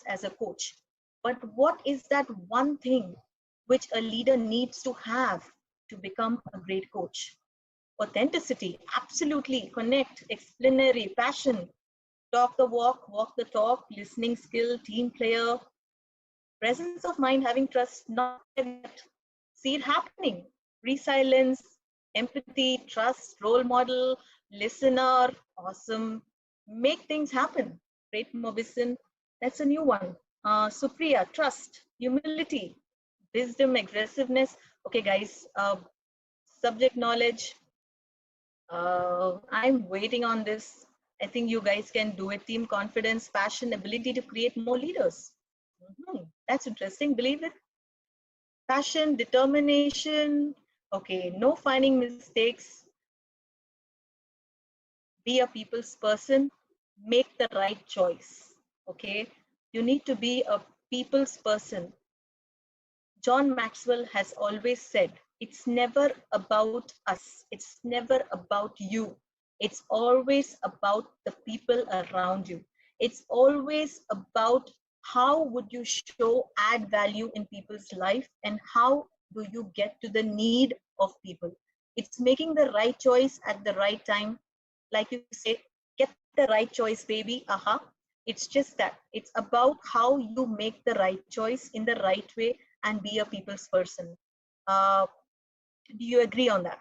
as a coach. But what is that one thing which a leader needs to have to become a great coach? Authenticity, absolutely. Connect, explanatory, passion, talk the walk, walk the talk, listening skill, team player, presence of mind, having trust, not there yet. See it happening. Resilience, empathy, trust, role model, listener, awesome. Make things happen. Great Mobison, that's a new one. Supriya, trust, humility, wisdom, aggressiveness. Okay, guys, subject knowledge. I'm waiting on this. I think you guys can do it. Team confidence, passion, ability to create more leaders. That's interesting. Believe it. Passion, determination. Okay, no finding mistakes. Be a people's person. Make the right choice. Okay, you need to be a people's person. John Maxwell has always said, it's never about us. It's never about you. It's always about the people around you. It's always about how would you show, add value in people's life, and how do you get to the need of people. It's making the right choice at the right time. Like you say, get the right choice, baby. Aha. It's just that. It's about how you make the right choice in the right way and be a people's person. Uh, do you agree on that?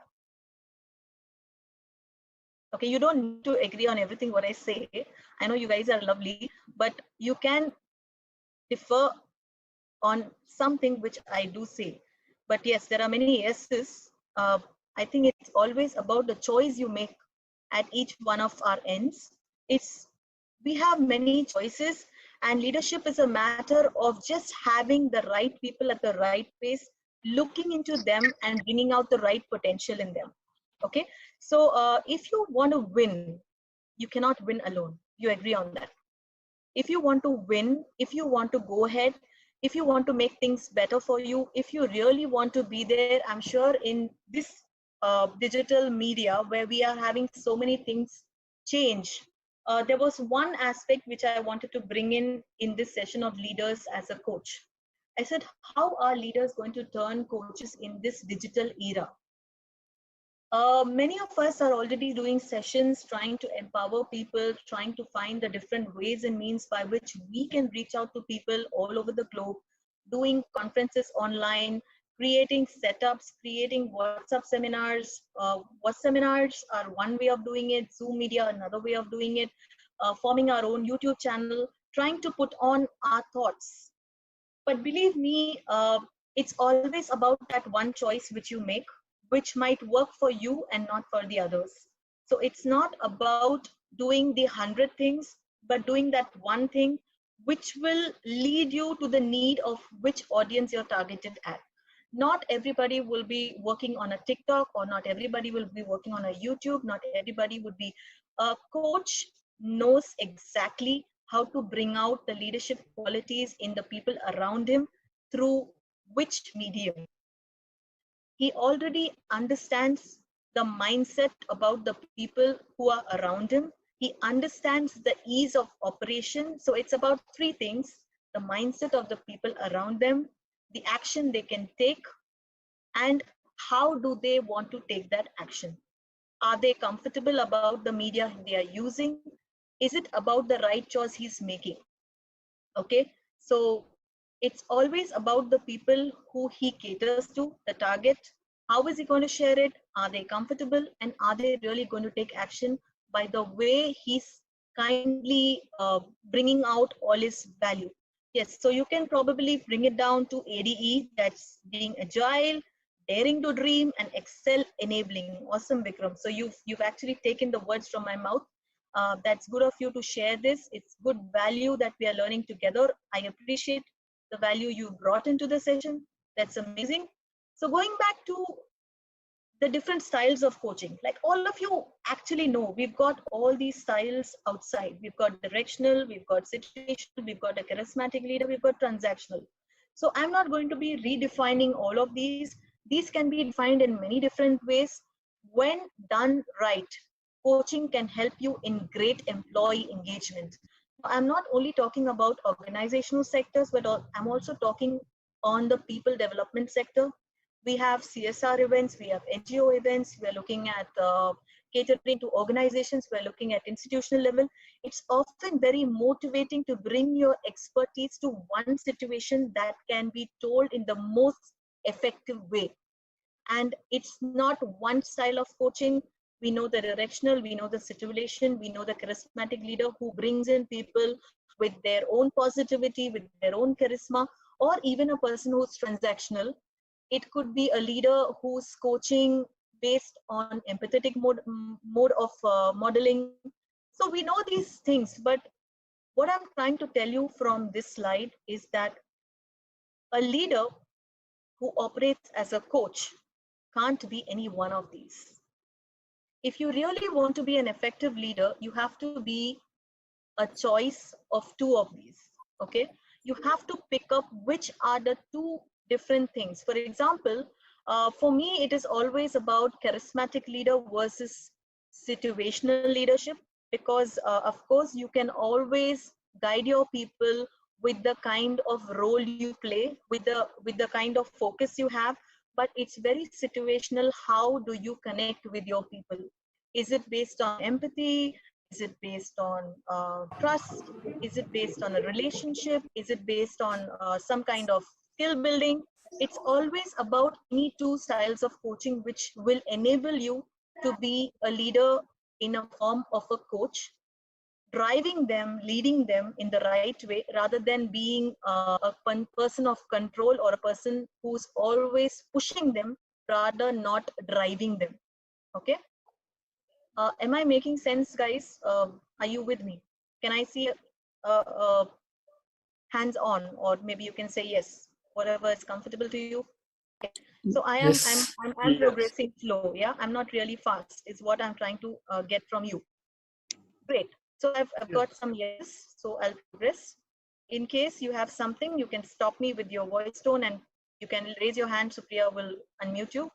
Okay, you don't need to agree on everything what I say. I know you guys are lovely, but you can differ on something which I do say. But yes, there are many yeses. I think it's always about the choice you make at each one of our ends. It's we have many choices, and leadership is a matter of just having the right people at the right place, looking into them and bringing out the right potential in them. Okay, so if you want to win, you cannot win alone. You agree on that? If you want to win, if you want to go ahead, if you want to make things better for you, if you really want to be there, I'm sure in this digital media where we are having so many things change, there was one aspect which I wanted to bring in this session of leaders as a coach. I said, how are leaders going to turn coaches in this digital era? Many of us are already doing sessions trying to empower people, trying to find the different ways and means by which we can reach out to people all over the globe, doing conferences online, creating setups, creating WhatsApp seminars. What seminars are one way of doing it, Zoom media, another way of doing it, forming our own YouTube channel, trying to put on our thoughts. But believe me, it's always about that one choice which you make, which might work for you and not for the others. So it's not about doing the 100 things, but doing that one thing which will lead you to the need of which audience you're targeted at. Not everybody will be working on a TikTok, or not everybody will be working on a YouTube. Not everybody would be. A coach knows exactly how to bring out the leadership qualities in the people around him through which medium. He already understands the mindset about the people who are around him. He understands the ease of operation. So it's about three things: the mindset of the people around them, the action they can take, and how do they want to take that action. Are they comfortable about the media they are using? Is it about the right choice he's making? Okay, so it's always about the people who he caters to, the target. How is he going to share it? Are they comfortable? And are they really going to take action by the way he's kindly bringing out all his value? Yes, so you can probably bring it down to ADE, that's being agile, daring to dream, and excel enabling. Awesome, Vikram. So you've actually taken the words from my mouth. That's good of you to share this. It's good value that we are learning together. I appreciate the value you brought into the session. That's amazing. So going back to the different styles of coaching, like all of you actually know, we've got all these styles outside. We've got directional, we've got situational, we've got a charismatic leader, we've got transactional. So I'm not going to be redefining all of these. These can be defined in many different ways. When done right, coaching can help you in great employee engagement. I'm not only talking about organizational sectors, but I'm also talking on the people development sector. We have CSR events, we have NGO events, we are looking at catering to organizations, we're looking at institutional level. It's often very motivating to bring your expertise to one situation that can be told in the most effective way. And it's not one style of coaching. We know the directional, we know the situation, we know the charismatic leader who brings in people with their own positivity, with their own charisma, or even a person who's transactional. It could be a leader who's coaching based on empathetic mode of modeling. So we know these things, but what I'm trying to tell you from this slide is that a leader who operates as a coach can't be any one of these. If you really want to be an effective leader, you have to be a choice of two of these. Okay, you have to pick up which are the two different things. For example, for me, it is always about charismatic leader versus situational leadership, because of course you can always guide your people with the kind of role you play, with the kind of focus you have, but it's very situational. How do you connect with your people? Is it based on empathy? Is it based on trust? Is it based on a relationship? Is it based on some kind of skill building? It's always about any two styles of coaching which will enable you to be a leader in a form of a coach, driving them, leading them in the right way, rather than being a person of control or a person who's always pushing them, rather not driving them. Okay. Am I making sense, guys? Are you with me? Can I see hands on, or maybe you can say yes, whatever is comfortable to you. Okay. So Yes. I'm progressing slow. Yeah, I'm not really fast. Is what I'm trying to get from you. Great. So I've got some yes. So I'll progress. In case you have something, you can stop me with your voice tone, and you can raise your hand. Supriya will unmute you.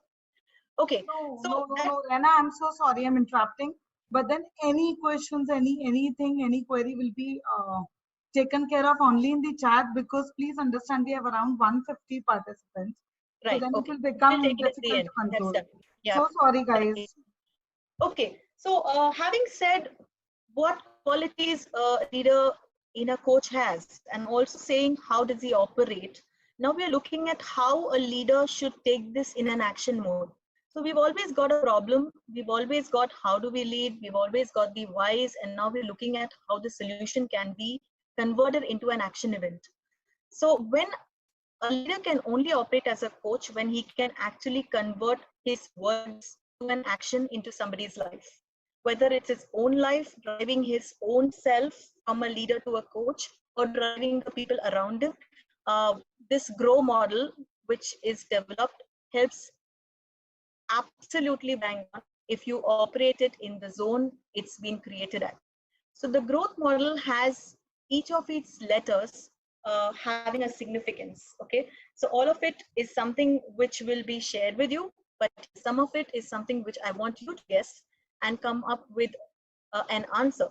Okay. So No, Rena, I'm so sorry I'm interrupting. But then any questions, anything, any query will be taken care of only in the chat, because please understand we have around 150 participants. So right. then it Okay. will We'll become take it at the difficult end. to That's control. done. Yeah. So sorry, guys. Okay. So having said what qualities a leader in a coach has, and also saying how does he operate, now we are looking at how a leader should take this in an action mode. So we've always got a problem, we've always got how do we lead, we've always got the whys, and now we're looking at how the solution can be converted into an action event. So when a leader can only operate as a coach when he can actually convert his words to an action into somebody's life, whether it's his own life, driving his own self from a leader to a coach, or driving the people around him. This grow model, which is developed, helps absolutely bang on if you operate it in the zone it's been created at. So the growth model has each of its letters having a significance. Okay, so all of it is something which will be shared with you, but some of it is something which I want you to guess and come up with an answer.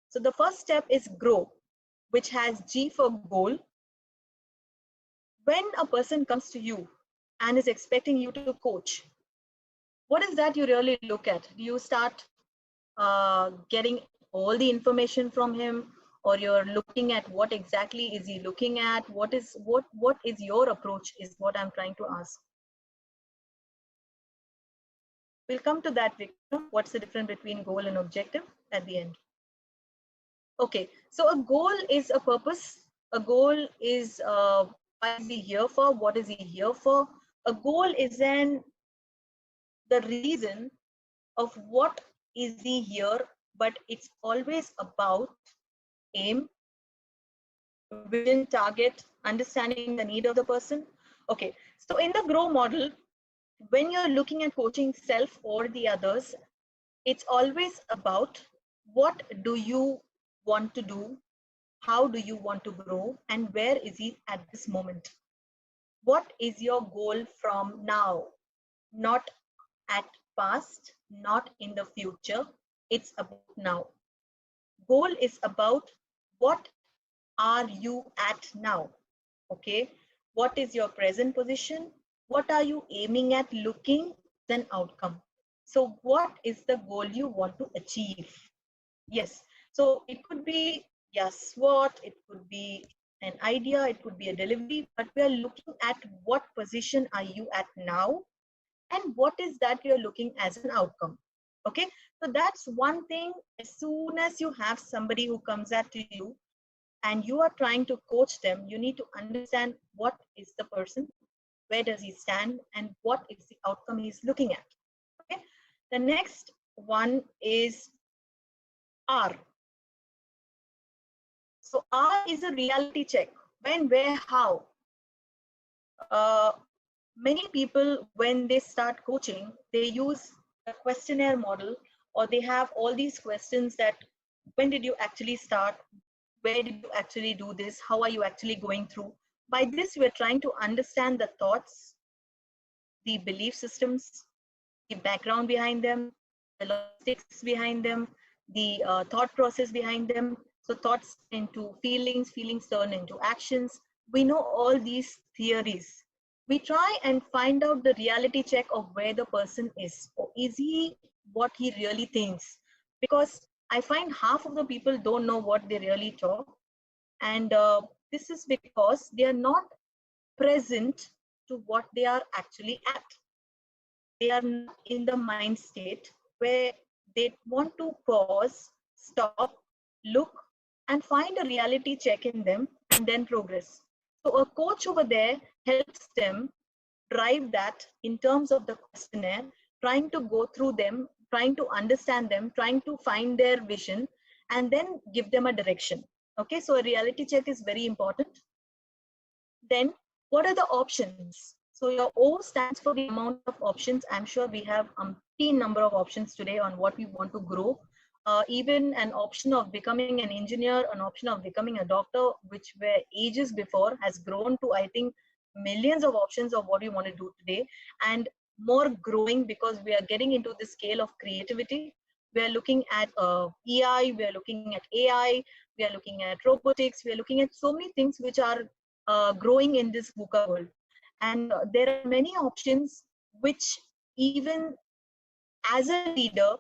So the first step is grow, which has G for goal. When a person comes to you and is expecting you to coach, what is that you really look at? Do you start getting all the information from him, or you're looking at what exactly is he looking at? What is your approach is what I'm trying to ask. We'll come to that, Vikram. What's the difference between goal and objective at the end? Okay, so a goal is a purpose. A goal is why is he here for? What is he here for? A goal is then the reason of what is he here, but it's always about aim, vision, target, understanding the need of the person. Okay, so in the grow model, when you're looking at coaching self or the others, it's always about what do you want to do, how do you want to grow, and where is he at this moment. What is your goal from now? Not at past, not in the future. It's about now. Goal is about what are you at now? Okay, what is your present position? What are you aiming at looking then outcome? So what is the goal you want to achieve? Yes, so it could be, yes, what, it could be an idea, it could be a delivery, but we are looking at what position are you at now and what is that you're looking as an outcome. Okay, so that's one thing. As soon as you have somebody who comes at to you and you are trying to coach them, you need to understand what is the person, where does he stand, and what is the outcome he's looking at. Okay, the next one is R. So R is a reality check. When, where, how. uh, Many people, when they start coaching, they use a questionnaire model, or they have all these questions that when did you actually start, where did you actually do this, how are you actually going through. By this, we're trying to understand the thoughts, the belief systems, the background behind them, the logistics behind them, the thought process behind them. So thoughts into feelings, feelings turn into actions. We know all these theories. We try and find out the reality check of where the person is. Or is he what he really thinks? Because I find half of the people don't know what they really talk. And this is because they are not present to what they are actually at. They are not in the mind state where they want to pause, stop, look, and find a reality check in them and then progress. So a coach over there helps them drive that in terms of the questionnaire, trying to go through them, trying to understand them, trying to find their vision, and then give them a direction. Okay, so a reality check is very important. Then what are the options? So your O stands for the amount of options. I'm sure we have umpteen number of options today on what we want to grow. Even an option of becoming an engineer, an option of becoming a doctor, which were ages before, has grown to, I think, millions of options of what we want to do today, and more growing because we are getting into the scale of creativity. We are looking at EI, we are looking at AI, we are looking at robotics, we are looking at so many things which are growing in this VUCA world. And there are many options which even as a leader,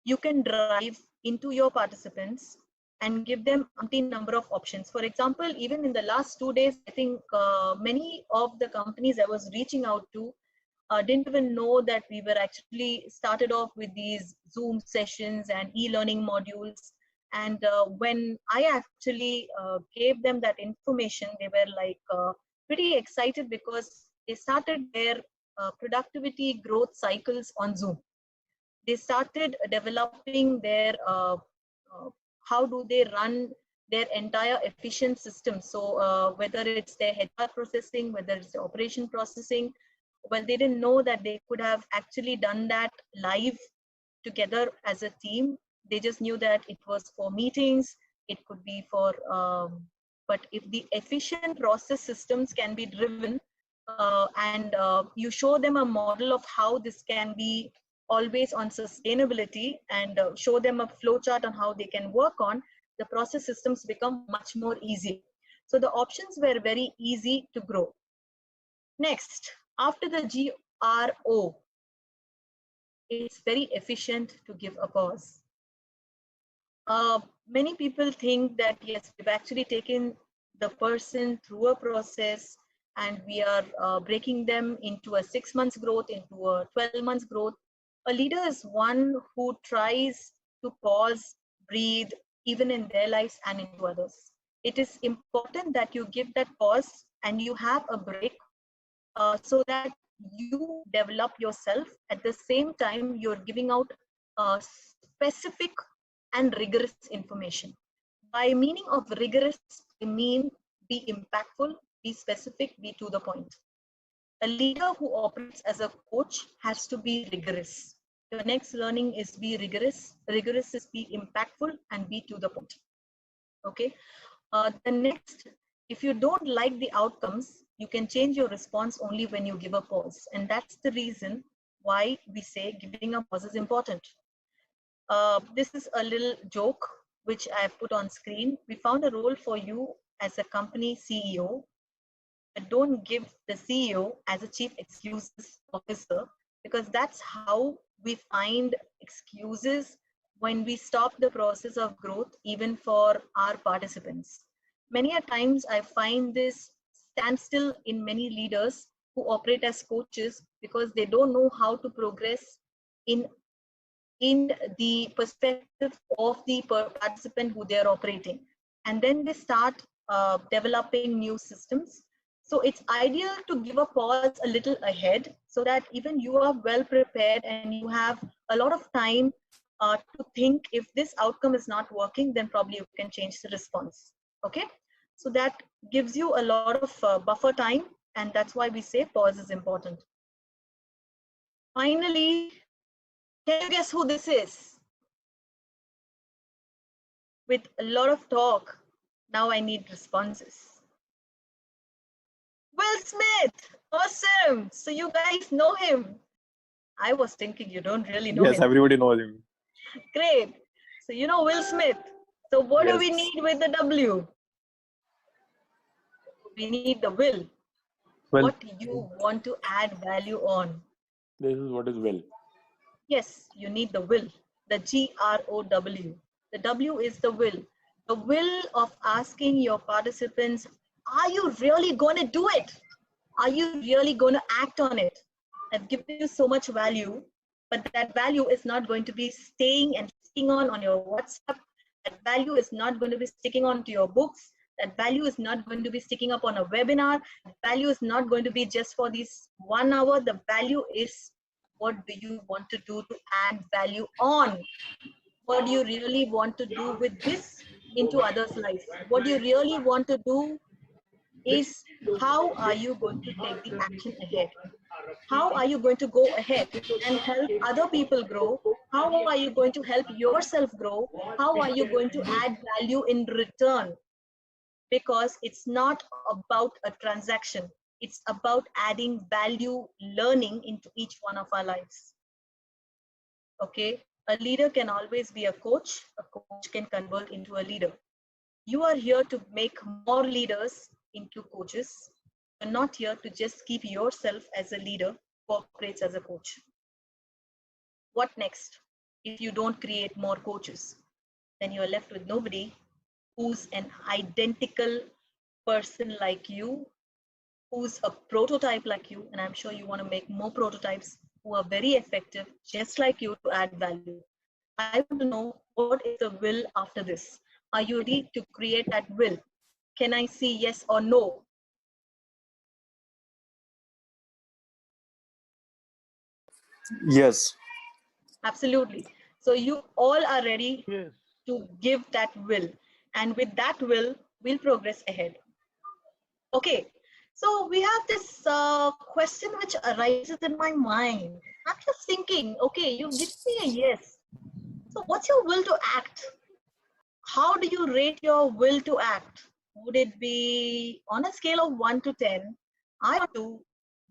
you can drive into your participants and give them umpteen number of options. For example, even in the last 2 days, I think many of the companies I was reaching out to didn't even know that we were actually started off with these Zoom sessions and e-learning modules. And when I actually gave them that information, they were like pretty excited because they started their productivity growth cycles on Zoom. They started developing their how do they run their entire efficient system. So whether it's their HR processing, whether it's the operation processing, well, they didn't know that they could have actually done that live together as a team. They just knew that it was for meetings, it could be for, but if the efficient process systems can be driven and you show them a model of how this can be always on sustainability and show them a flow chart on how they can work on, the process systems become much more easy. So the options were very easy to grow. Next, after the GRO, it's very efficient to give a pause. Many people think that, yes, we've actually taken the person through a process and we are breaking them into a 6 months growth, into a 12 months growth. A leader is one who tries to pause, breathe, even in their lives and into others. It is important that you give that pause and you have a break so that you develop yourself. At the same time, you're giving out specific and rigorous information. By meaning of rigorous, I mean be impactful, be specific, be to the point. A leader who operates as a coach has to be rigorous. Your next learning is be rigorous. Rigorous is be impactful and be to the point. Okay. The next, if you don't like the outcomes, you can change your response only when you give a pause. And that's the reason why we say giving a pause is important. This is a little joke. which I have put on screen. We found a role for you as a company CEO, but don't give the CEO as a chief excuses officer, because that's how we find excuses when we stop the process of growth, even for our participants. Many a times I find this standstill in many leaders who operate as coaches because they don't know how to progress in the perspective of the participant who they're operating. And then they start developing new systems. So it's ideal to give a pause a little ahead so that even you are well prepared and you have a lot of time to think. If this outcome is not working, then probably you can change the response. Okay, so that gives you a lot of buffer time, and that's why we say pause is important. Finally, can you guess who this is? With a lot of talk, now I need responses. Will Smith, awesome. So you guys know him. I was thinking you don't really know Yes, him. everybody knows him. Great. So you know Will Smith. So what do we Yes. need with the W? We need the will. Well, What you want to add value on. this is what is will. Yes, you need the will, the GROW. The W is the will. The will of asking your participants, are you really going to do it? Are you really going to act on it? I've given you so much value, but that value is not going to be staying and sticking on your WhatsApp. That value is not going to be sticking on to your books. That value is not going to be sticking up on a webinar. That value is not going to be just for this 1 hour. The value is, what do you want to do to add value on? What do you really want to do with this into others' life? What do you really want to do is, how are you going to take the action ahead? How are you going to go ahead and help other people grow? How are you going to help yourself grow? How are you going to add value in return? Because it's not about a transaction. It's about adding value, learning into each one of our lives. Okay, a leader can always be a coach can convert into a leader. You are here to make more leaders into coaches. You're not here to just keep yourself as a leader who operates as a coach. What next? If you don't create more coaches, then you're left with nobody who's an identical person like you, who's a prototype like you, and I'm sure you want to make more prototypes who are very effective, just like you, to add value. I want to know, what is the will after this? Are you ready to create that will? Can I see yes or no? Yes. Absolutely. So you all are ready to give that will. And with that will, we'll progress ahead. Okay, so we have this question which arises in my mind. I'm just thinking, okay, you give me a yes. So what's your will to act? How do you rate your will to act? Would it be on a scale of 1 to 10? I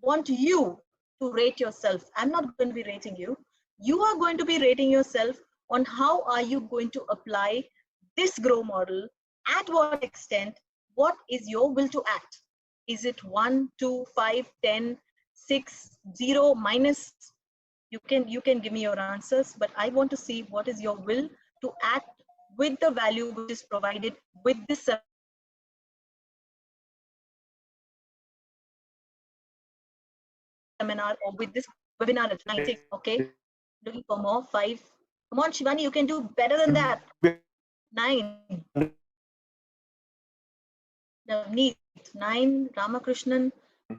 want you to rate yourself. I'm not going to be rating you. You are going to be rating yourself on how are you going to apply this grow model, at what extent, what is your will to act? Is it 1, 2, 5, 10, 6, 0, minus? You can give me your answers, but I want to see what is your will to act with the value which is provided with this seminar or with this webinar at 96. Okay, looking for more. 5. Come on, Shivani, you can do better than that. 9. Navneet, 9. Ramakrishnan,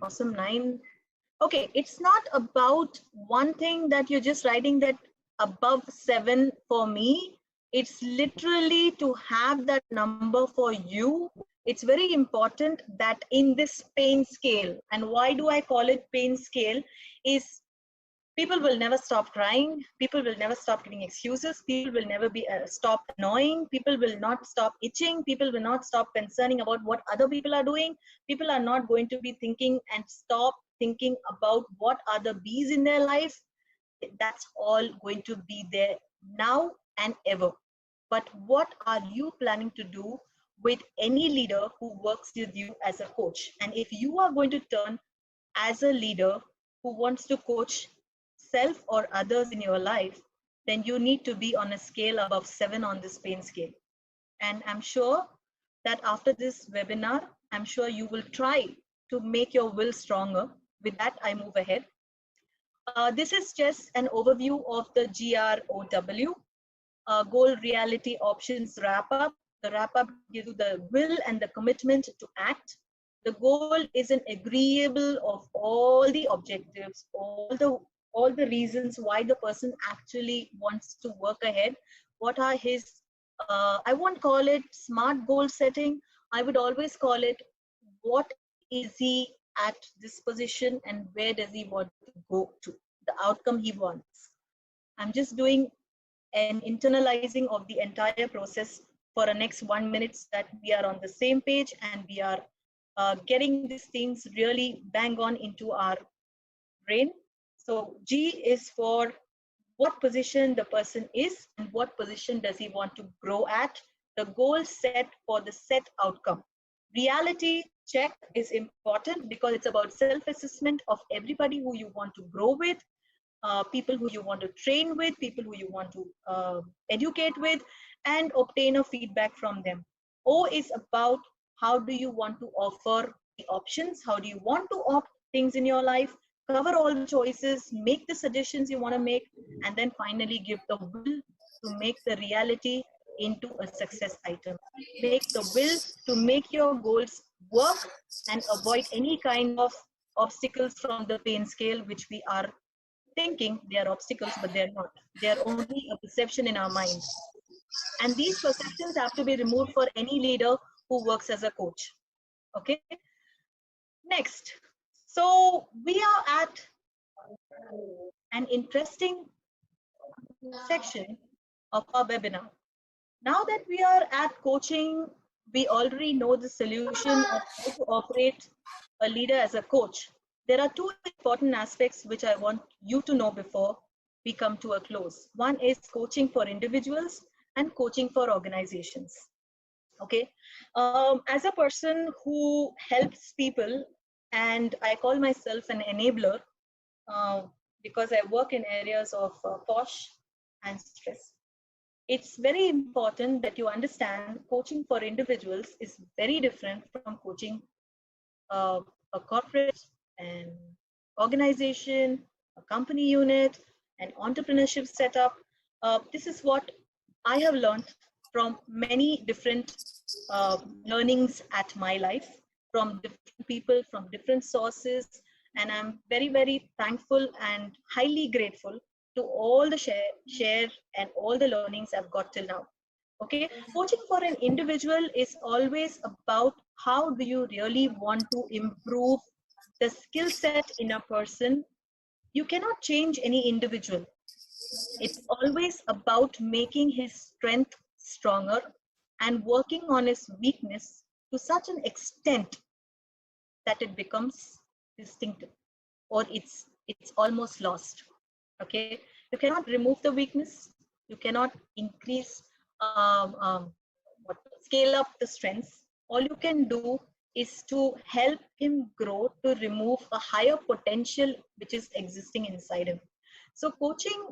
awesome. 9. Okay, it's not about one thing that you're just writing that above 7 for me. It's literally to have that number for you. It's very important that in this pain scale, and why do I call it pain scale, is people will never stop crying. People will never stop giving excuses. People will never be stop annoying. People will not stop itching. People will not stop concerning about what other people are doing. People are not going to be thinking and stop thinking about what are the B's in their life. That's all going to be there now and ever. but what are you planning to do with any leader who works with you as a coach? And if you are going to turn as a leader who wants to coach self or others in your life, then you need to be on a scale above 7 on this pain scale. And I'm sure that after this webinar, I'm sure you will try to make your will stronger. With that, I move ahead. This is just an overview of the GROW, Goal Reality Options Wrap Up. The wrap up gives you the will and the commitment to act. The goal is an agreeable of all the objectives, all the reasons why the person actually wants to work ahead. What are his, I won't call it smart goal setting. I would always call it, what is he at this position and where does he want to go to, the outcome he wants. I'm just doing an internalizing of the entire process for the next 1 minute so that we are on the same page and we are getting these things really bang on into our brain. So G is for what position the person is and what position does he want to grow at, the goal set for the set outcome. Reality check is important because it's about self-assessment of everybody who you want to grow with, people who you want to train with, people who you want to educate with, and obtain a feedback from them. O is about how do you want to offer the options, how do you want to opt things in your life, cover all the choices, make the suggestions you want to make, and then finally give the will to make the reality into a success item. Make the will to make your goals work and avoid any kind of obstacles from the pain scale, which we are thinking they are obstacles, but they're not. They're only a perception in our mind. And these perceptions have to be removed for any leader who works as a coach. Okay. Next. So we are at an interesting section of our webinar. Now that we are at coaching, we already know the solution of how to operate a leader as a coach. There are two important aspects which I want you to know before we come to a close. One is coaching for individuals and coaching for organizations. Okay. As a person who helps people, and I call myself an enabler because I work in areas of POSH and stress. It's very important that you understand coaching for individuals is very different from coaching a corporate, an organization, a company unit, an entrepreneurship setup. This is what I have learned from many different learnings at my life, from different people, from different sources. And I'm very, very thankful and highly grateful to all the share and all the learnings I've got till now. Okay, coaching for an individual is always about how do you really want to improve the skill set in a person. You cannot change any individual. It's always about making his strength stronger and working on his weakness to such an extent that it becomes distinctive or it's almost lost. Okay, you cannot remove the weakness, you cannot increase scale up the strengths. All you can do is to help him grow to remove a higher potential which is existing inside him. So coaching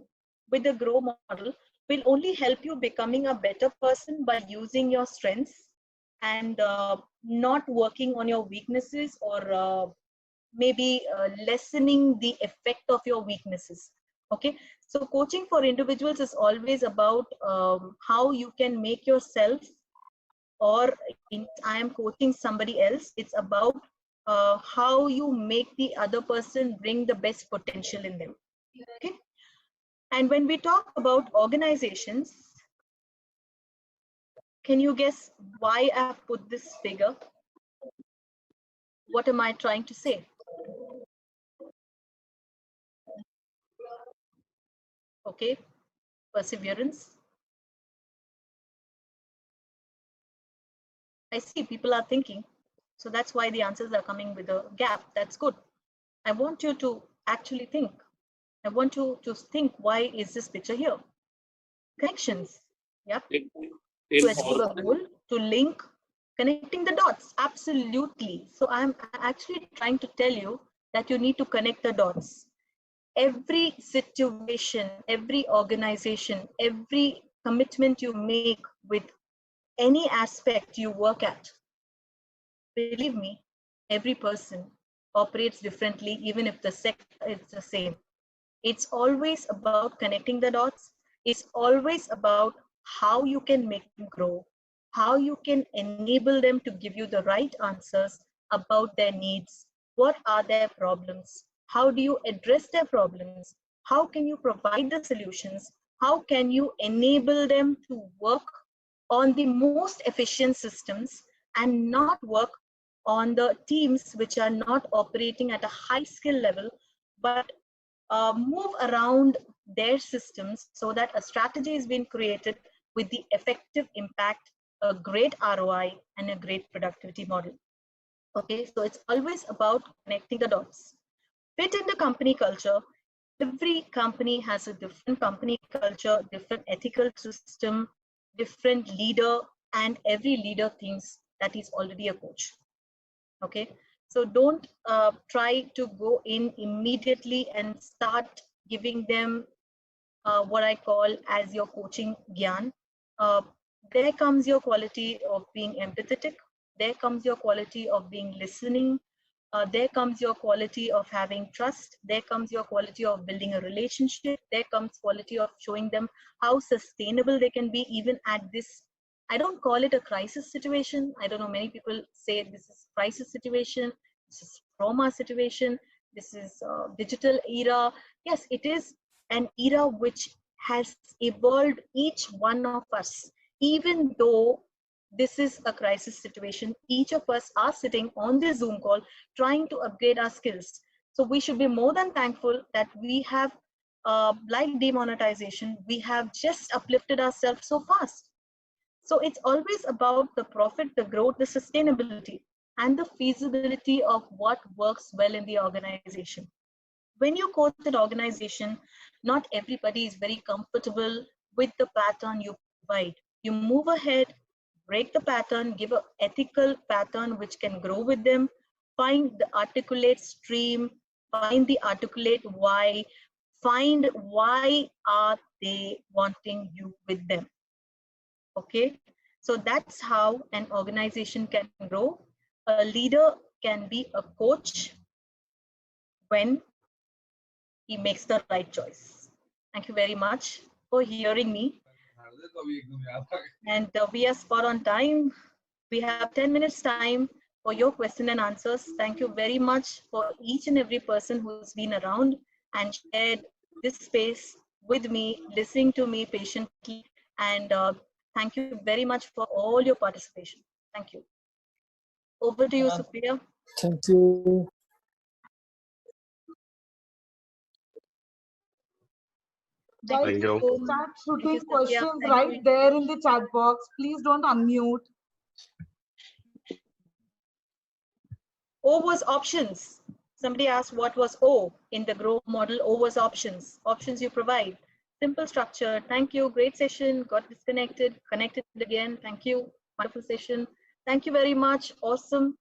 with the grow model will only help you becoming a better person by using your strengths and not working on your weaknesses or maybe lessening the effect of your weaknesses. Okay, so coaching for individuals is always about how you can make yourself, or I am coaching somebody else, it's about how you make the other person bring the best potential in them. Okay, and when we talk about organizations, can you guess why I have put this figure? What am I trying to say? Okay, perseverance. I see people are thinking. So that's why the answers are coming with a gap. That's good. I want you to actually think. I want you to think, why is this picture here? Connections. Yeah. In, To in achieve a goal, to link, connecting the dots. Absolutely. So I'm actually trying to tell you that you need to connect the dots. Every situation, every organization, every commitment you make with any aspect you work at, believe me, every person operates differently, even if the sector is the same. It's always about connecting the dots. It's always about how you can make them grow, how you can enable them to give you the right answers about their needs. What are their problems? How do you address their problems? How can you provide the solutions? How can you enable them to work on the most efficient systems and not work on the teams which are not operating at a high skill level, but move around their systems so that a strategy is being created with the effective impact, a great ROI, and a great productivity model. Okay, so it's always about connecting the dots. Fit in the company culture. Every company has a different company culture, different ethical system, different leader, and every leader thinks that he's already a coach. Okay, so don't try to go in immediately and start giving them what I call as your coaching gyan. uh, there comes your quality of being empathetic, there comes your quality of being listening, there comes your quality of having trust, there comes your quality of building a relationship, there comes quality of showing them how sustainable they can be even at this, I don't call it a crisis situation. I don't know, many people say this is crisis situation, this is trauma situation, this is digital era. Yes, it is an era which has evolved each one of us. Even though this is a crisis situation, each of us are sitting on this Zoom call trying to upgrade our skills. So we should be more than thankful that we have, like demonetization, we have just uplifted ourselves so fast. So it's always about the profit, the growth, the sustainability, and the feasibility of what works well in the organization. When you coach an organization, not everybody is very comfortable with the pattern you provide. You move ahead, break the pattern, give an ethical pattern which can grow with them, find the articulate stream, find the articulate why, find why are they wanting you with them. Okay, so that's how an organization can grow. A leader can be a coach when he makes the right choice. Thank you very much for hearing me. And we are spot on time. We have 10 minutes time for your question and answers. Thank you very much for each and every person who's been around and shared this space with me, listening to me patiently. And thank you very much for all your participation. Thank you. Over to you, Supriya. Thank you. Guys, Thank you. start Thank you, shooting Supriya. questions Thank right you. there in the chat box. Please don't unmute. O was options. Somebody asked what was O in the growth model. O was options. Options you provide. Simple structure. Thank you. Great session. Got disconnected. Connected again. Thank you. Wonderful session. Thank you very much. Awesome.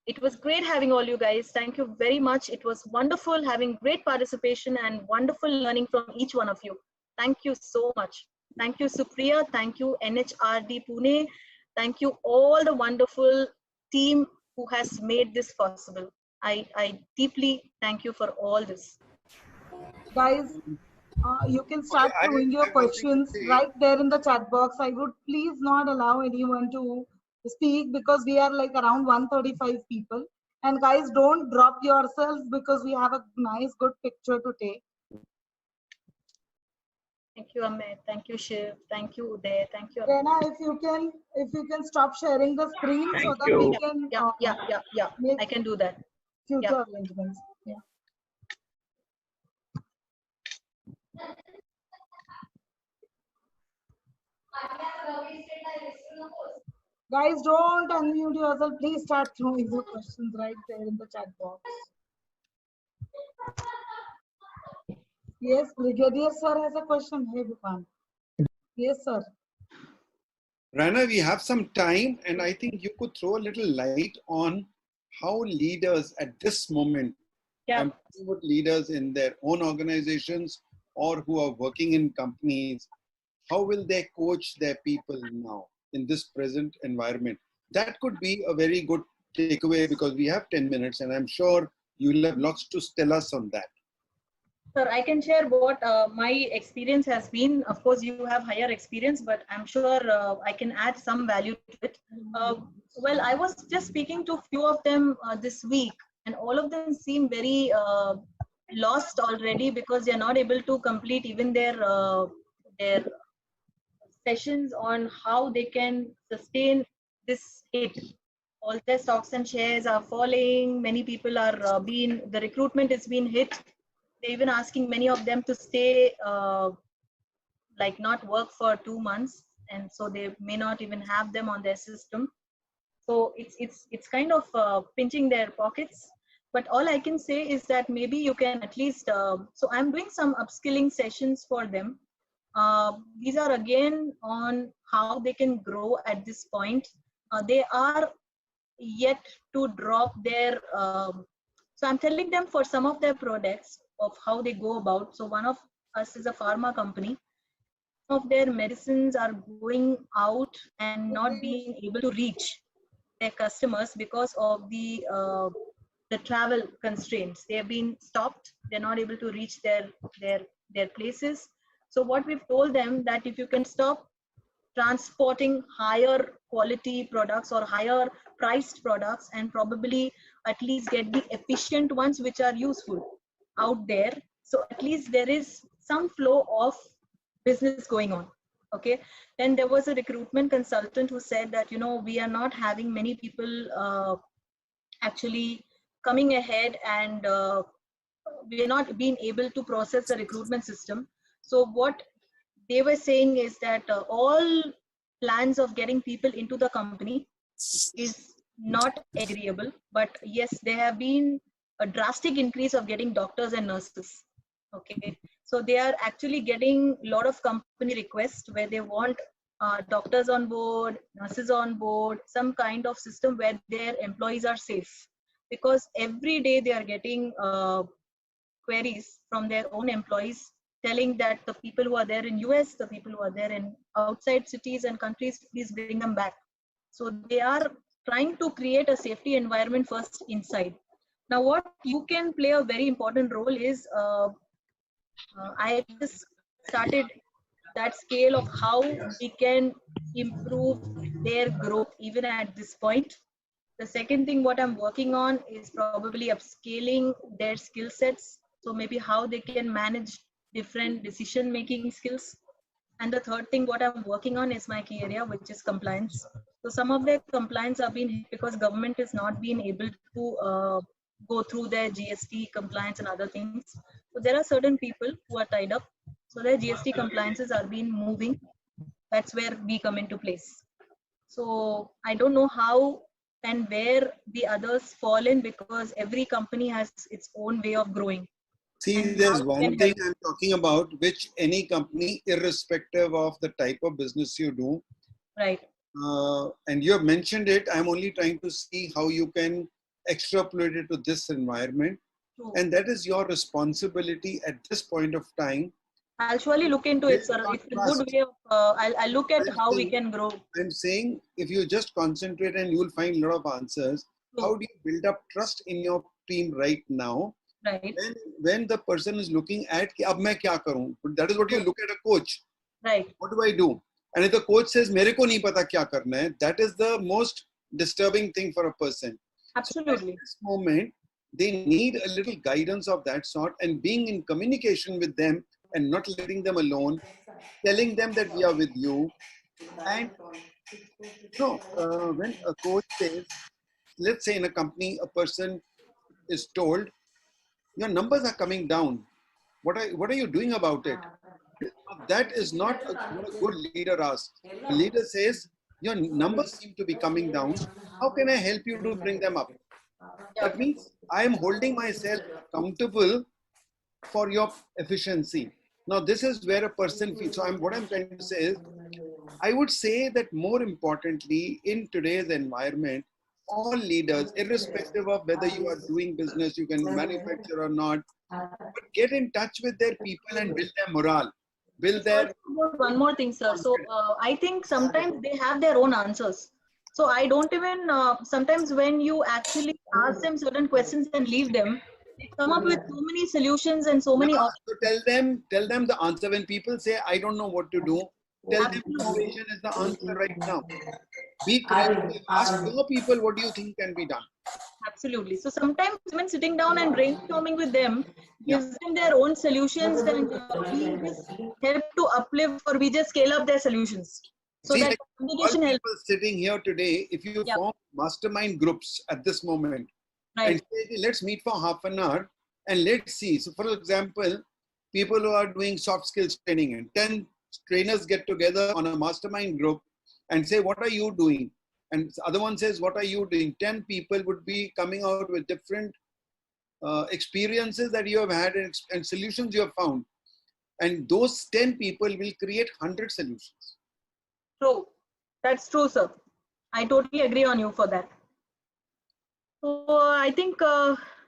It was great having all you guys. Thank you very much. It was wonderful having great participation and wonderful learning from each one of you. Thank you so much. Thank you, Supriya. Thank you, NHRD Pune. Thank you, all the wonderful team who has made this possible. I deeply thank you for all this. Guys, you can start throwing your questions right there in the chat box. I would please not allow anyone to speak because we are like around 135 people. And guys, don't drop yourselves because we have a nice, good picture to take. Thank you, Amit. Thank you, Shiv. Thank you, Uday. Thank you. Rena, if you can stop sharing the screen so Thank that you. we can Yeah. make I can do that. future arrangements. Yeah. Guys, don't unmute yourself. Please start throwing your questions right there in the chat box. Yes, Brigadier sir has a question. Hey, Bhupan. Yes, sir. Rana, we have some time, and I think you could throw a little light on how leaders at this moment, Yeah. I'm talking about leaders in their own organizations or who are working in companies, how will they coach their people now in this present environment? That could be a very good takeaway because we have 10 minutes, and I'm sure you'll have lots to tell us on that. Sir, I can share what my experience has been. Of course, you have higher experience, but I'm sure I can add some value to it. Well, I was just speaking to a few of them this week, and all of them seem very lost already because they're not able to complete even their sessions on how they can sustain this hit. All their stocks and shares are falling. Many people are the recruitment is being hit. They're even asking many of them to stay, like not work for 2 months, and so they may not even have them on their system. So it's kind of pinching their pockets. But all I can say is that maybe you can at least. So I'm doing some upskilling sessions for them. These are again on how they can grow at this point. They are yet to drop their. So I'm telling them for some of their products of how they go about. So one of us is a pharma company. Some of their medicines are going out and not being able to reach their customers because of the travel constraints. They have been stopped. They're not able to reach their places. So what we've told them that if you can stop transporting higher quality products or higher priced products and probably at least get the efficient ones which are useful out there, so at least there is some flow of business going on. Okay, then there was a recruitment consultant who said that, we are not having many people actually coming ahead, and we are not being able to process the recruitment system. So what they were saying is that all plans of getting people into the company is not agreeable, but yes, there have been a drastic increase of getting doctors and nurses. Okay, so they are actually getting a lot of company requests where they want doctors on board, nurses on board, some kind of system where their employees are safe, because every day they are getting queries from their own employees telling that the people who are there in US, the people who are there in outside cities and countries, please bring them back. So they are trying to create a safety environment first inside. Now, what you can play a very important role is, I just started that scale of how we can improve their growth even at this point. The second thing what I'm working on is probably upscaling their skill sets. So maybe how they can manage different decision making skills. And the third thing what I'm working on is my key area, which is compliance. So some of their compliance have been hit because government is not being able to go through their GST compliance and other things. So there are certain people who are tied up. So their GST compliances are being moving. That's where we come into place. So I don't know how and where the others fall in, because every company has its own way of growing. See, And there's how one can thing help. I'm talking about, which any company, irrespective of the type of business you do, Right. and you have mentioned it, I'm only trying to see how you can extrapolate it to this environment. True. And that is your responsibility at this point of time. I'll surely look into it, sir. Build It's a trust. good way of, I'll look at how we can grow. I'm saying if you just concentrate and you'll find a lot of answers. True. How do you build up trust in your team right now? Right. When the person is looking at, कि अब मैं क्या करूं? That is what you look at a coach. Right. What do I do? And if the coach says, मेरे को नहीं पता क्या करना है, that is the most disturbing thing for a person. Absolutely. So at this moment, they need a little guidance of that sort, and being in communication with them and not letting them alone, telling them that we are with you. And when a coach says, let's say in a company, a person is told, your numbers are coming down. What are you doing about it? That is not what a good leader asks. A leader says, your numbers seem to be coming down. How can I help you to bring them up? That means I am holding myself accountable for your efficiency. Now, this is where a person feels. So what I'm trying to say is, I would say that more importantly, in today's environment, all leaders, irrespective of whether you are doing business, you can manufacture or not, but get in touch with their people and build their morale, build It's their also about one more thing, sir. So confidence. I think sometimes they have their own answers. So I don't even, sometimes when you actually ask them certain questions and leave them, they come up with so many solutions and so Yeah, many so tell them the answer. When people say, I don't know what to do, tell them absolutely. innovation is the answer right now. Be creative. Ask your people what do you think can be done. Absolutely. So sometimes even sitting down and brainstorming with them Yeah. gives them their own solutions, and we just help to uplift or we just scale up their solutions. So See, that like 12 communication helps. people sitting here today, if you Yeah, form mastermind groups at this moment and right. say, "Okay, let's meet for half an hour and let's see." So, for example, people who are doing soft skills training and 10 trainers get together on a mastermind group and say, "What are you doing?" And the other one says, "What are you doing?" 10 people would be coming out with different experiences that you have had and solutions you have found. And those 10 people will create 100 solutions. True. That's true, sir. I totally agree on you for that. So I think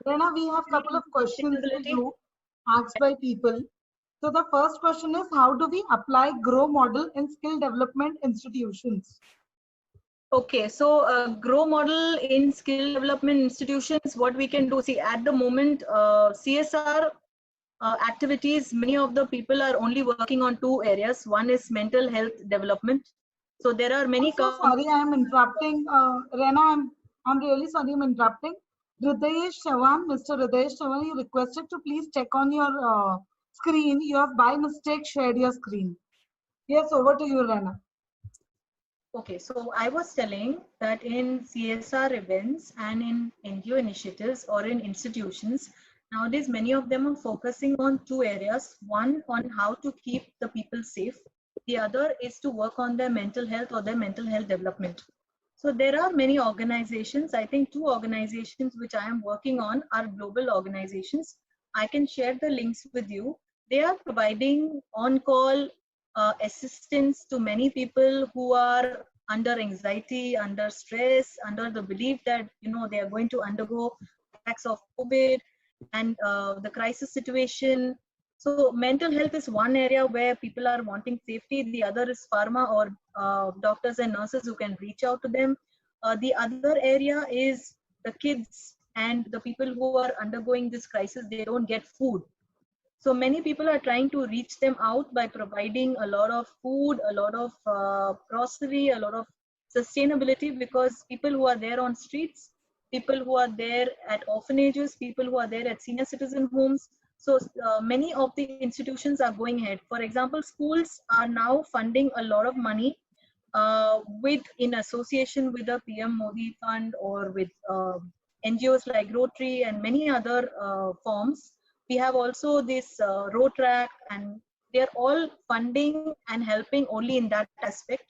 Rena, we have a couple of questions for sustainability. you asked by people. So the first question is, how do we apply GROW model in skill development institutions? Okay, so grow model in skill development institutions, what we can do, see at the moment, CSR activities, many of the people are only working on two areas. One is mental health development. So there are I'm many so sorry, I am interrupting. Rena, I'm really sorry, I'm interrupting. Hridayesh Chavan, Mr. Hridayesh Chavan, you requested to please check on your screen. You have by mistake shared your screen. Yes, over to you, Rena. Okay, so I was telling that in CSR events and in NGO initiatives or in institutions, nowadays many of them are focusing on two areas. One on how to keep the people safe. The other is to work on their mental health or their mental health development. So there are many organizations. I think two organizations which I am working on are global organizations. I can share the links with you. They are providing on-call assistance to many people who are under anxiety, under stress, under the belief that they are going to undergo attacks of COVID and the crisis situation. So mental health is one area where people are wanting safety. The other is pharma or doctors and nurses who can reach out to them. The other area is the kids and the people who are undergoing this crisis. They don't get food. So many people are trying to reach them out by providing a lot of food, a lot of grocery, a lot of sustainability, because people who are there on streets, people who are there at orphanages, people who are there at senior citizen homes. So many of the institutions are going ahead. For example, schools are now funding a lot of money with in association with the PM Modi Fund or with NGOs like Rotary and many other forms. We have also this Rotrack, and they are all funding and helping only in that aspect.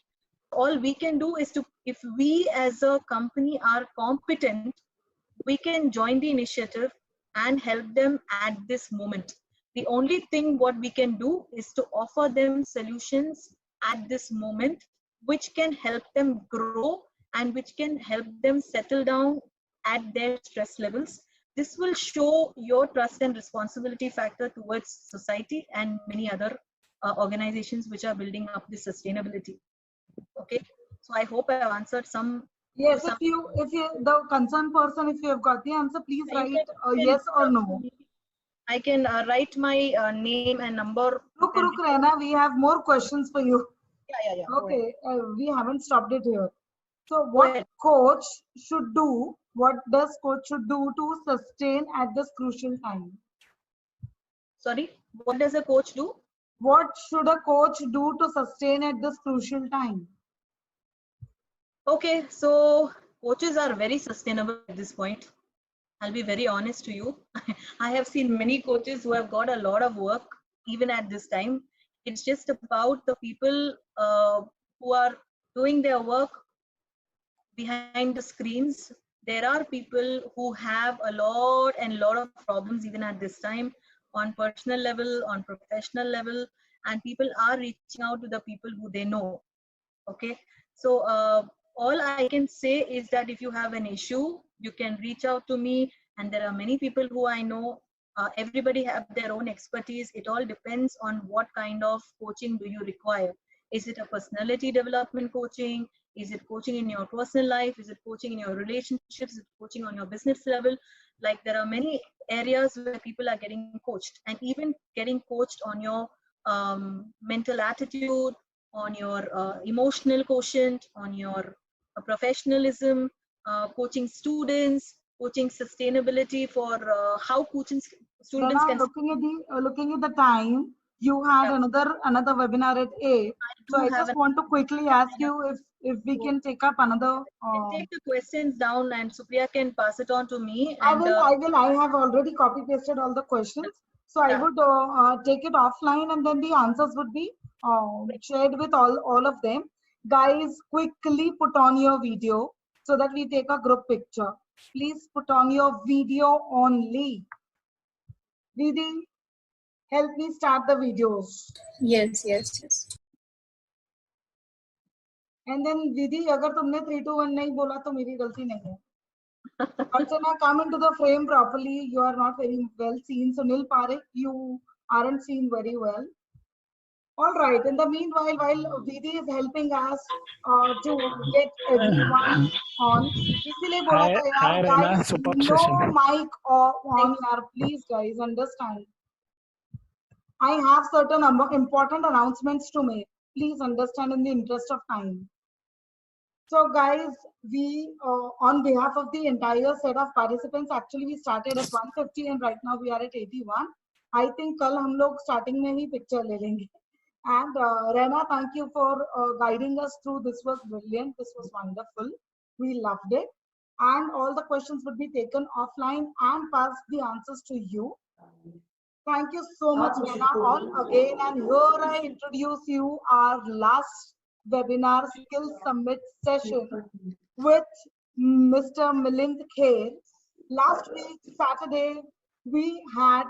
All we can do is to, if we as a company are competent, we can join the initiative and help them at this moment. The only thing what we can do is to offer them solutions at this moment, which can help them grow and which can help them settle down at their stress levels. This will show your trust and responsibility factor towards society and many other organizations which are building up the sustainability. Okay, so I hope I have answered some to Yes, some. the concerned person, if you have got the answer, please You write can yes reach or out to no. me. I can write my name and number. You can Ruk, reach out. Rena, we have more questions for you. Yeah. Go ahead. Okay, we haven't stopped it here. So Go what ahead. coach should do, what does coach should do to sustain at this crucial time? Sorry. What does a coach do? What should a coach do to sustain at this crucial time? Okay, so coaches are very sustainable at this point. I'll be very honest to you. I have seen many coaches who have got a lot of work even at this time. It's just about the people who are doing their work behind the screens. There are people who have a lot of problems even at this time, on personal level, on professional level, and people are reaching out to the people who they know. Okay, so all I can say is that if you have an issue, you can reach out to me, and there are many people who I know. Everybody have their own expertise. It all depends on what kind of coaching do you require. Is it a personality development coaching? Is it coaching in your personal life? Is it coaching in your relationships? Is it coaching on your business level? Like there are many areas where people are getting coached, and even getting coached on your mental attitude, on your emotional quotient, on your professionalism, coaching students, coaching sustainability for how coaching students Rena, can. looking at the time, you had Yeah. another webinar at 8. So Do I have just an want to quickly ask you if we can take up another. can take the questions down, and Supriya can pass it on to me. And I have already copy pasted all the questions. So I yeah, would take it offline, and then the answers would be shared with all of them. Guys, quickly put on your video so that we take a group picture. Please put on your video only. Didi, help me start the videos. Yes, yes, yes. And then Didi, अगर तुमने 3, 2, 1 नहीं बोला तो मेरी गलती नहीं है. Archana, come into the frame properly. You are not very well seen. Sunil Parekh, you aren't seen very well. All right. In the meanwhile, while Vidi is helping us to get everyone on, इसीलिए बोला था यार, Hi, Reena. guys, Superb no session. mic on, yaar. Please, guys, understand. I have certain important announcements to make. Please understand in the interest of time. So guys, we on behalf of the entire set of participants, actually we started at 150 and right now we are at 81. I think कल हम लोग starting में ही picture ले लेंगे. And Reena, thank you for guiding us through. This was brilliant. This was wonderful. We loved it. And all the questions would be taken offline and pass the answers to you. Thank you so much, Reena, all again. And here I introduce you our last webinar Skill Summit session with Mr. Milind Kher. Last week, Saturday, we had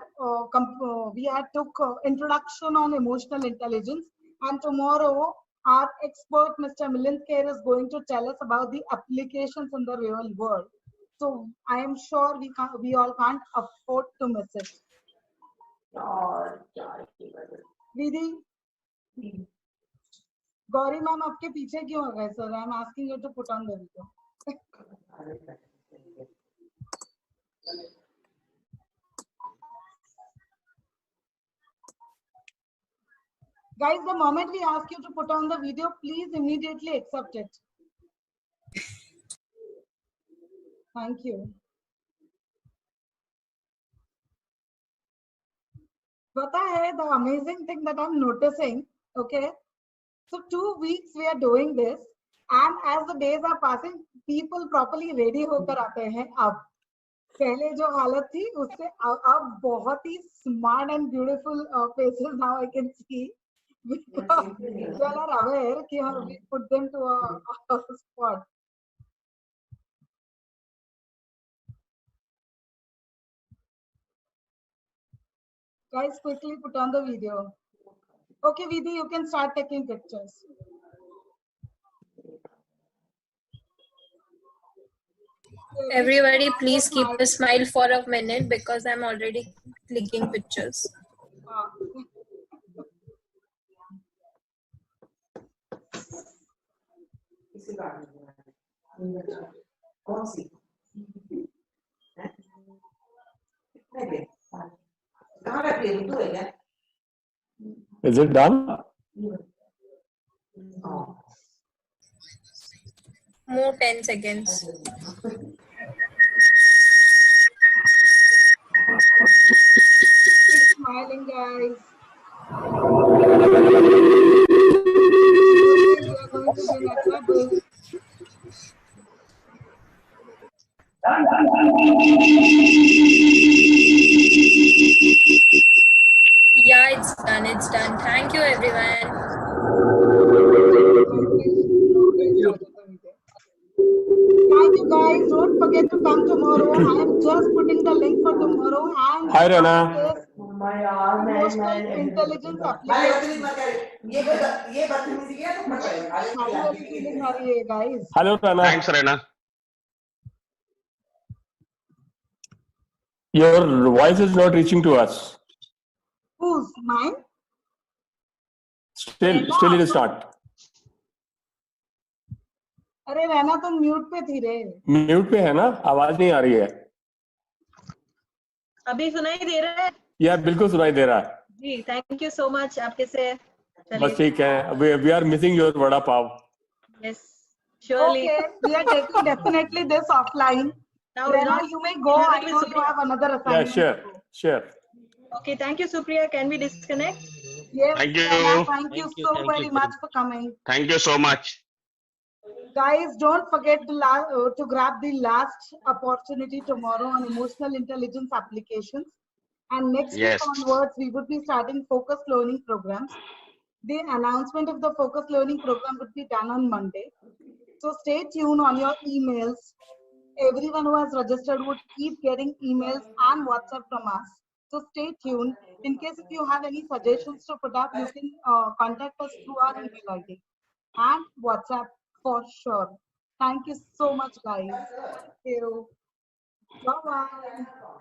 took introduction on emotional intelligence, and tomorrow our expert Mr. Milind Kher is going to tell us about the applications in the real world. So I am sure we all can't afford to miss it. Didi, Gauri ma'am, आपके पीछे क्यों आ गए sir? I am asking you to put on the video. Guys, the moment we ask you to put on the video, please immediately accept it. Thank you. Pata hai, the amazing thing that I'm noticing, okay? So 2 weeks we are doing this, and as the days are passing, people properly ready होकर आते हैं अब. पहले जो हालत थी उससे अब बहुत ही smart and beautiful faces now I can see, because you all are aware कि we put them to a spot. Guys, quickly put on the video. Okay, Vidi, you can start taking pictures. Everybody, please keep a smile for a minute because I'm already clicking pictures. Is it done? More 10 seconds. Keep smiling, guys. We are going to be in trouble. Yeah, it's done. It's done. Thank you, everyone. Thank you, guys. Don't forget to come tomorrow. I am just putting the link for tomorrow. And Hi, Reena. Emotional intelligence application. सारी वाली feeling आ रही है, guys. Hello, Rana. Thanks, Rena. Your voice is not reaching to us. Who's mine? Still it is not. अरे रहना तुम mute पे थी रे. म्यूट पे है ना, आवाज नहीं आ रही है. अभी सुनाई दे रहा है? या बिल्कुल सुनाई दे रहा है. जी, थैंक यू सो मच. आप कैसे हैं? बस ठीक है. We are missing your vada pav. Yes, surely. Okay, we are taking definitely this offline. Now, Rena, you may go. have I it with know you Supriya. have another Yeah, assignment. sure. Okay, thank you, Supriya. Can we disconnect? Yes, Thank you. Rena, thank you Thank you, so thank very you. much for coming. Thank you so much. Guys, don't forget to grab the last opportunity tomorrow on emotional intelligence applications. And next Yes. week onwards, we would be starting focused learning programs. The announcement of the focused learning program would be done on Monday. So stay tuned on your emails. Everyone who has registered would keep getting emails and WhatsApp from us. So stay tuned. In case if you have any suggestions to put up, you can contact us through our email ID and WhatsApp for sure. Thank you so much, guys. Thank you. Bye-bye.